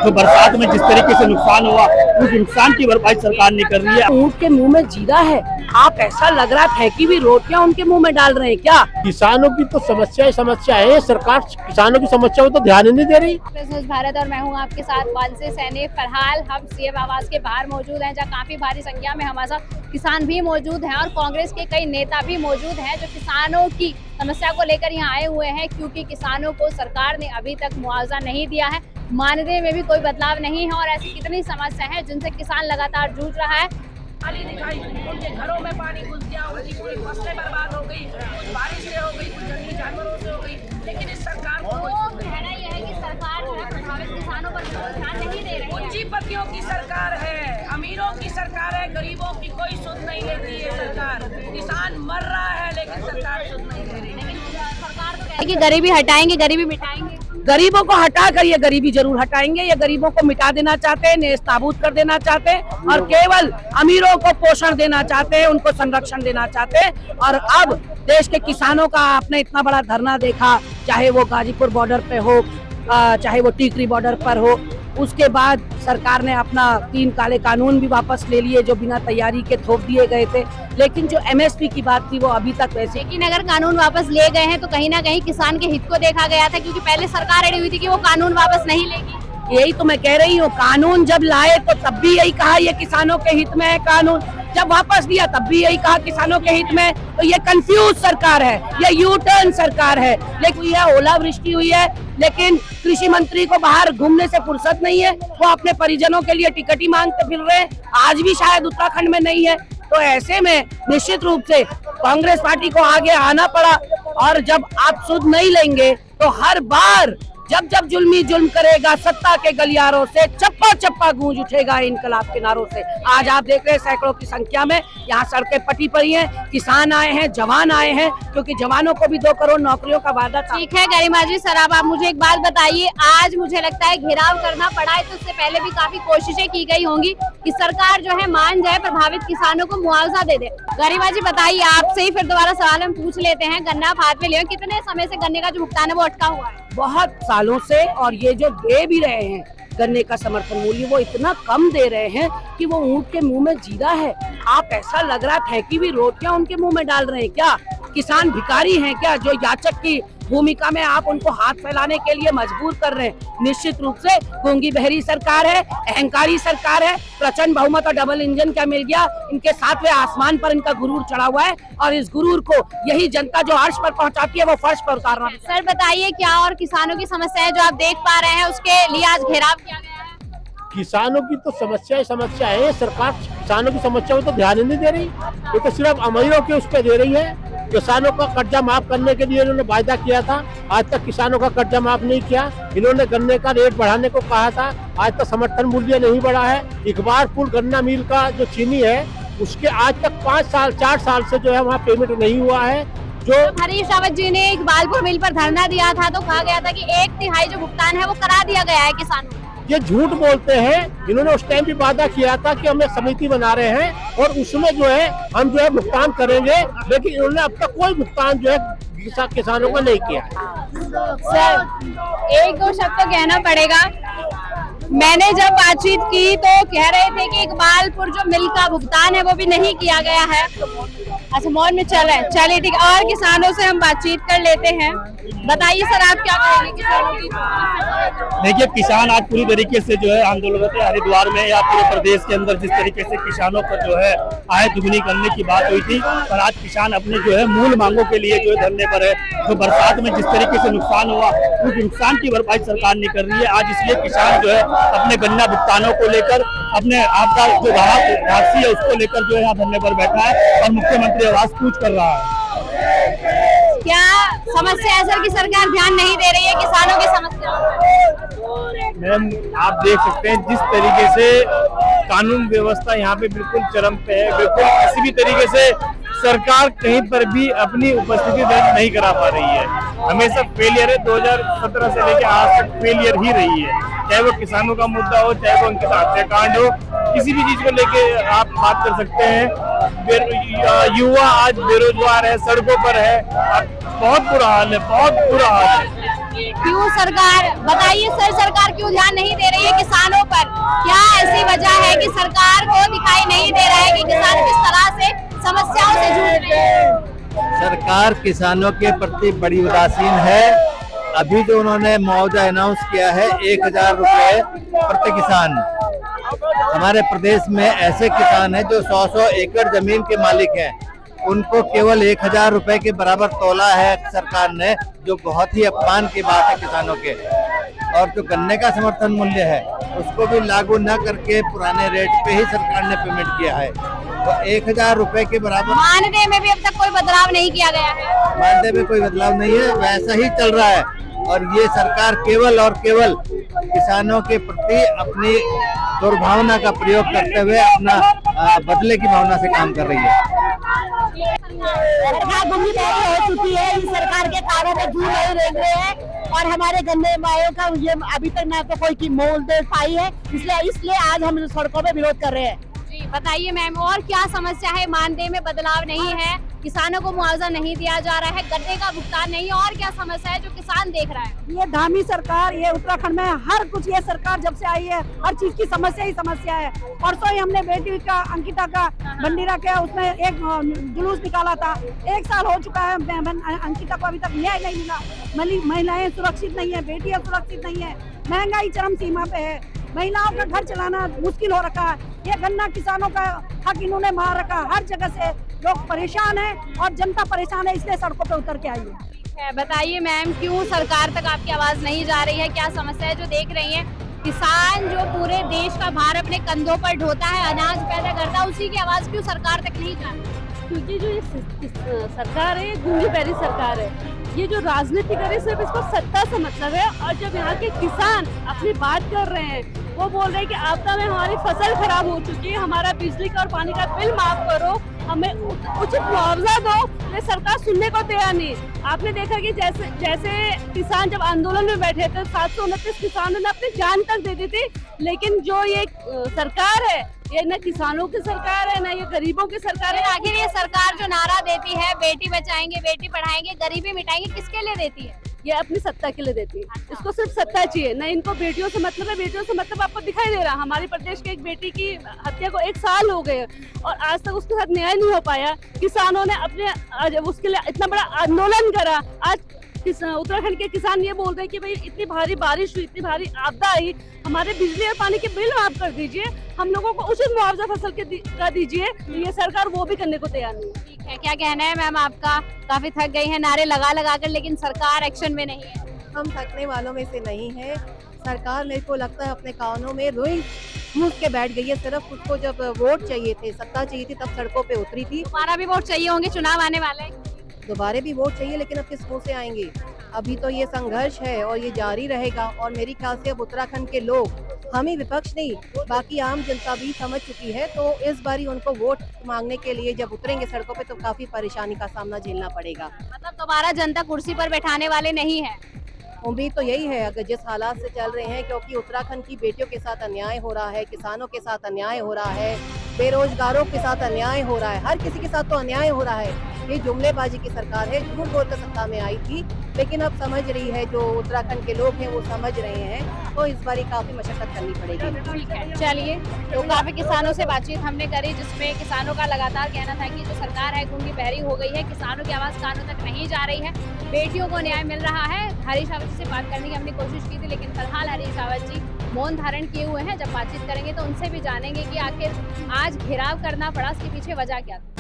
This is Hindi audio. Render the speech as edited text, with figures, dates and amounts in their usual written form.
जो बरसात में जिस तरीके से नुकसान हुआ उस नुकसान की भरपाई सरकार ने कर रही है। ऊँट के मुंह में जीरा है, आप ऐसा लग रहा है फेंकी हुई रोटियां उनके मुंह में डाल रहे हैं क्या? किसानों की तो समस्या है, सरकार किसानों की समस्या को तो ध्यान ही नहीं दे रही। बिजनेस भारत और मैं हूं आपके साथ वानसी सैनी। फिलहाल हम सीएम आवास के बाहर मौजूद हैं, जहां काफी भारी संख्या में हमारे साथ किसान भी मौजूद हैं और कांग्रेस के कई नेता भी मौजूद हैं जो किसानों की समस्या को लेकर यहाँ आए हुए हैं, क्योंकि किसानों को सरकार ने अभी तक मुआवजा नहीं दिया है, मानदेय में भी कोई बदलाव नहीं है और ऐसी कितनी समस्या है जिनसे किसान लगातार जूझ रहा है। खाली दिखाई, उनके घरों में पानी घुस गया, उनकी पूरी फसलें बर्बाद हो गई, कुछ बारिश से हो गई, कुछ जंगली जानवरों से हो गई, लेकिन इस सरकार को कहना यह है कि सरकार जो है प्रभावित किसानों पर ध्यान नहीं दे रही है। पूंजीपतियों की सरकार है, अमीरों की सरकार है, गरीबों की कोई सुध नहीं लेती है सरकार। किसान मर रहा है लेकिन सरकार सुध नहीं ले रही। लेकिन सरकार तो कहती है कि गरीबी हटाएंगे, गरीबी मिटाएंगे। गरीबों को हटा कर ये गरीबी जरूर हटाएंगे, ये गरीबों को मिटा देना चाहते हैं, नेस्त नाबूद कर देना चाहते हैं और केवल अमीरों को पोषण देना चाहते हैं, उनको संरक्षण देना चाहते हैं। और अब देश के किसानों का आपने इतना बड़ा धरना देखा, चाहे वो गाजीपुर बॉर्डर पे हो, चाहे वो टीकरी बॉर्डर पर हो, उसके बाद सरकार ने अपना 3 काले कानून भी वापस ले लिए जो बिना तैयारी के थोप दिए गए थे। लेकिन जो एमएसपी की बात थी वो अभी तक वैसे। लेकिन अगर कानून वापस ले गए हैं तो कहीं ना कहीं किसान के हित को देखा गया था, क्योंकि पहले सरकार अड़ी हुई थी कि वो कानून वापस नहीं लेगी। यही तो मैं कह रही हूँ, कानून जब लाए तो तब भी यही कहा ये किसानों के हित में है कानून, जब वापस दिया तब भी यही कहा किसानों के हित में। तो ये कंफ्यूज सरकार है, ये यू टर्न सरकार है। लेकिन यह ओलावृष्टि हुई है, लेकिन कृषि मंत्री को बाहर घूमने से फुर्सत नहीं है, वो अपने परिजनों के लिए टिकट ही मांगते फिर रहे हैं, आज भी शायद उत्तराखंड में नहीं है। तो ऐसे में निश्चित रूप से कांग्रेस पार्टी को आगे आना पड़ा और जब आप सुध नहीं लेंगे तो हर बार जब जब जुल्मी जुल्म करेगा सत्ता के गलियारों से चप्पा चप्पा गूंज उठेगा इनकलाब के नारों से। आज आप देख रहे हैं सैकड़ों की संख्या में यहाँ सड़कें पटी पड़ी हैं, किसान आए हैं, जवान आए हैं, क्योंकि जवानों को भी 2 करोड़ नौकरियों का वादा था। ठीक है गरिमा जी, सर अब आप मुझे एक बात बताइए, आज मुझे लगता है घेराव करना पड़ा है, तो उससे पहले भी काफी कोशिशें की गई होंगी कि सरकार जो है मान जाए, प्रभावित किसानों को मुआवजा दे दे। गरिमा जी बताइए, आपसे ही फिर दोबारा सवाल हम पूछ लेते हैं, गन्ना आप हाथ में ले, कितने समय से गन्ने का जो भुगतान है वो अटका हुआ है? बहुत सालों से, और ये जो दे भी रहे हैं गन्ने का समर्थन मूल्य वो इतना कम दे रहे हैं कि वो ऊँट के मुंह में जीरा है, आप ऐसा लग रहा है फेंकी हुई रोटियां उनके मुंह में डाल रहे हैं क्या? किसान भिखारी हैं क्या जो याचक की भूमिका में आप उनको हाथ फैलाने के लिए मजबूर कर रहे हैं? निश्चित रूप से गूंगी बहरी सरकार है, अहंकारी सरकार है, प्रचंड बहुमत और डबल इंजन क्या मिल गया, इनके 7वें आसमान पर इनका गुरूर चढ़ा हुआ है और इस गुरूर को यही जनता जो अर्श पर पहुंचाती है वो फर्श पर उतारना। सर बताइए, क्या और किसानों की समस्या है जो आप देख पा रहे हैं, उसके लिए आज घेराव किया गया है? किसानों की तो समस्या है, सरकार किसानों की समस्या को तो ध्यान ही नहीं दे रही। ये तो सिर्फ अमीरों के उस पर दे रही है। किसानों का कर्जा माफ करने के लिए इन्होंने वायदा किया था, आज तक किसानों का कर्जा माफ नहीं किया। इन्होंने गन्ने का रेट बढ़ाने को कहा था, आज तक समर्थन मूल्य नहीं बढ़ा है। इकबालपुर गन्ना मिल का जो चीनी है उसके आज तक 4 साल से जो है वहाँ पेमेंट नहीं हुआ है। जो हरीश रावत जी ने इकबालपुर मिल पर धरना दिया था तो कहा गया था कि 1/3 जो भुगतान है वो करा दिया गया है किसानों को। ये झूठ बोलते हैं। इन्होंने उस टाइम भी वादा किया था कि हम एक समिति बना रहे हैं और उसमें जो है हम जो है भुगतान करेंगे, लेकिन इन्होंने अब तक कोई भुगतान जो है किसानों को नहीं किया है। सर एक दो शब्द तो कहना पड़ेगा, मैंने जब बातचीत की तो कह रहे थे कि इकबालपुर जो मिल का भुगतान है वो भी नहीं किया गया है। अच्छा मॉल में चलिए ठीक है, और किसानों से हम बातचीत कर लेते हैं। बताइए सर, आप क्या कहेंगे किसानों की? देखिए, किसान आज पूरी तरीके से जो है आंदोलन थे हरिद्वार में या पूरे प्रदेश के अंदर, जिस तरीके से किसानों पर जो है आय दुगनी करने की बात हुई थी, पर आज किसान अपने जो है मूल मांगों के लिए जो है धरने पर है। जो बरसात में जिस तरीके से नुकसान हुआ उस नुकसान की भरपाई सरकार ने कर रही है। आज इसलिए किसान जो है अपने गन्ना भुगतानों को लेकर, अपने आपदा जो राशि है उसको लेकर जो है यहाँ धरने पर बैठा है और मुख्यमंत्री आवास पूछ कर रहा है। क्या समस्या है सर कि सरकार ध्यान नहीं दे रही है किसानों की समस्या? मैम आप देख सकते हैं जिस तरीके से कानून व्यवस्था यहाँ पे बिल्कुल चरम पे है, बिल्कुल किसी भी तरीके से सरकार कहीं पर भी अपनी उपस्थिति दर्ज नहीं करा पा रही है। हमेशा फेलियर है, 2017 से लेकर आज तक फेलियर ही रही है, चाहे वो किसानों का मुद्दा हो, चाहे वो उनके हत्याकांड हो, किसी भी चीज को लेके आप बात कर सकते हैं। युवा आज बेरोजगार है, सड़कों पर है, बहुत बुरा हाल है, बहुत बुरा हाल है। क्यों सरकार, बताइए सर, सरकार क्यों ध्यान नहीं दे रही है किसानों पर? क्या ऐसी वजह है कि सरकार को दिखाई नहीं दे रहा है कि किसान किस तरह से समस्याओं से जूझ रहे हैं? सरकार किसानों के प्रति बड़ी उदासीन है। अभी जो उन्होंने मुआवजा अनाउंस किया है 1000 रुपए प्रति किसान, हमारे प्रदेश में ऐसे किसान हैं जो 100 एकड़ जमीन के मालिक हैं, उनको केवल 1000 रुपए के बराबर तोला है सरकार ने, जो बहुत ही अपमान की बात है किसानों के। और जो गन्ने का समर्थन मूल्य है उसको भी लागू न करके पुराने रेट पे ही सरकार ने पेमेंट किया है, तो 1000 रुपए के बराबर। मानदेय में भी अब तक कोई बदलाव नहीं किया गया है। मानदेय में कोई बदलाव नहीं है, वैसा ही चल रहा है। और ये सरकार केवल और केवल किसानों के प्रति अपनी दुर्भावना का प्रयोग करते हुए अपना बदले की भावना से काम कर रही है। सरकार गुंगी बहरी हो चुकी है, इस सरकार के कारों में जूझ नहीं रहे हैं और हमारे गन्ने मायों का ये अभी तक ना तो कोई की मोल दे पाई है, इसलिए आज हम सड़कों पे विरोध कर रहे हैं। जी बताइए मैम, और क्या समस्या है? मानदेय में बदलाव नहीं है, किसानों को मुआवजा नहीं दिया जा रहा है, गन्ने का भुगतान नहीं है, और क्या समस्या है जो किसान देख रहा है? ये धामी सरकार, ये उत्तराखंड में हर कुछ, ये सरकार जब से आई है हर चीज की समस्या ही समस्या है। परसों ही हमने बेटी का, अंकिता का, बंडीरा का, उसमें एक जुलूस निकाला था। 1 साल हो चुका है, अंकिता को अभी तक न्याय नहीं मिला। महिलाएं सुरक्षित नहीं है, बेटियां सुरक्षित नहीं है, महंगाई चरम सीमा पे है, महिलाओं का घर चलाना मुश्किल हो रखा है। ये गन्ना किसानों का हक इन्होंने मार रखा। हर जगह से लोग परेशान हैं और जनता परेशान है, इसलिए सड़कों पे उतर के आई है। बताइए मैम, क्यों सरकार तक आपकी आवाज नहीं जा रही है? क्या समस्या है जो देख रही है? किसान जो पूरे देश का भार अपने कंधों पर ढोता है, अनाज पैदा करता है, उसी की आवाज क्यों सरकार तक नहीं जा रही? क्योंकि जो ये सरकार है, गूंगी बहरी सरकार है। ये जो राजनीति करे सिर्फ इसको सत्ता से मतलब है। और जब यहाँ के किसान अपनी बात कर रहे हैं, वो बोल रहे हैं कि आपदा में हमारी फसल खराब हो चुकी है, हमारा बिजली का और पानी का बिल माफ करो, हमें उचित मुआवजा दो, ये सरकार सुनने को तैयार नहीं। आपने देखा कि जैसे किसान जब आंदोलन में बैठे थे, 729 किसानों ने अपनी जान तक दे दी थी, लेकिन जो ये सरकार है, ये न किसानों की सरकार है, न ये गरीबों की सरकार है। आखिर ये सरकार जो नारा देती है, बेटी बचाएंगे, बेटी पढ़ाएंगे, गरीबी मिटाएंगे, किसके लिए देती है? ये अपनी सत्ता के लिए देती है। इसको सिर्फ सत्ता चाहिए, न इनको बेटियों से मतलब है। बेटियों से मतलब आपको दिखाई दे रहा, हमारे प्रदेश के एक बेटी की हत्या को 1 साल हो गए और आज तक उसके साथ न्याय नहीं हो पाया। किसानों ने अपने उसके लिए इतना बड़ा आंदोलन करा। आज उत्तराखंड के किसान ये बोल रहे हैं कि भाई इतनी भारी बारिश हुई, इतनी भारी आपदा आई, हमारे बिजली और पानी के बिल माफ कर दीजिए, हम लोगों को उचित मुआवजा फसल के का दीजिए। तो ये सरकार वो भी करने को तैयार नहीं है। ठीक है, क्या कहना है मैम आपका? काफी थक गई है नारे लगा लगा कर, लेकिन सरकार एक्शन में नहीं है। हम थकने वालों में से नहीं है। सरकार मेरे को लगता है अपने कानों में रोई घूस के बैठ गई है। सिर्फ उसको जब वोट चाहिए थे, सत्ता चाहिए थी, तब सड़कों पे उतरी थी। दोबारा भी वोट चाहिए होंगे, चुनाव आने वाले हैं। दोबारा भी वोट चाहिए, लेकिन अब किस मुंह से आएंगे? अभी तो ये संघर्ष है और ये जारी रहेगा। और मेरी ख्याल से अब उत्तराखंड के लोग, हम ही विपक्ष नहीं, बाकी आम जनता भी समझ चुकी है। तो इस बारी उनको वोट मांगने के लिए जब उतरेंगे सड़कों पे, तो काफी परेशानी का सामना झेलना पड़ेगा। मतलब दोबारा जनता कुर्सी पर बैठाने वाले नहीं है। उम्मीद तो यही है, अगर जिस हालात से चल रहे हैं, क्योंकि उत्तराखंड की बेटियों के साथ अन्याय हो रहा है, किसानों के साथ अन्याय हो रहा है, बेरोजगारों के साथ अन्याय हो रहा है, हर किसी के साथ तो अन्याय हो रहा है। ये जुमलेबाजी की सरकार है, झूठ बोलकर सत्ता में आई थी, लेकिन अब समझ रही है, जो उत्तराखंड के लोग हैं वो समझ रहे हैं। तो इस बारी काफी मशक्कत करनी पड़ेगी। ठीक है, चलिए। तो काफी किसानों से बातचीत हमने करी, जिसमें किसानों का लगातार कहना था कि जो सरकार है गूंगी बहरी हो गई है, किसानों की आवाज कानों तक नहीं जा रही है, बेटियों को न्याय मिल रहा है। हरीश रावत जी से बात करने की हमने कोशिश की थी, लेकिन फिलहाल हरीश रावत जी मौन धारण किए हुए हैं। जब बातचीत करेंगे तो उनसे भी जानेंगे कि आखिर आज घेराव करना पड़ा, इसके पीछे वजह क्या थी।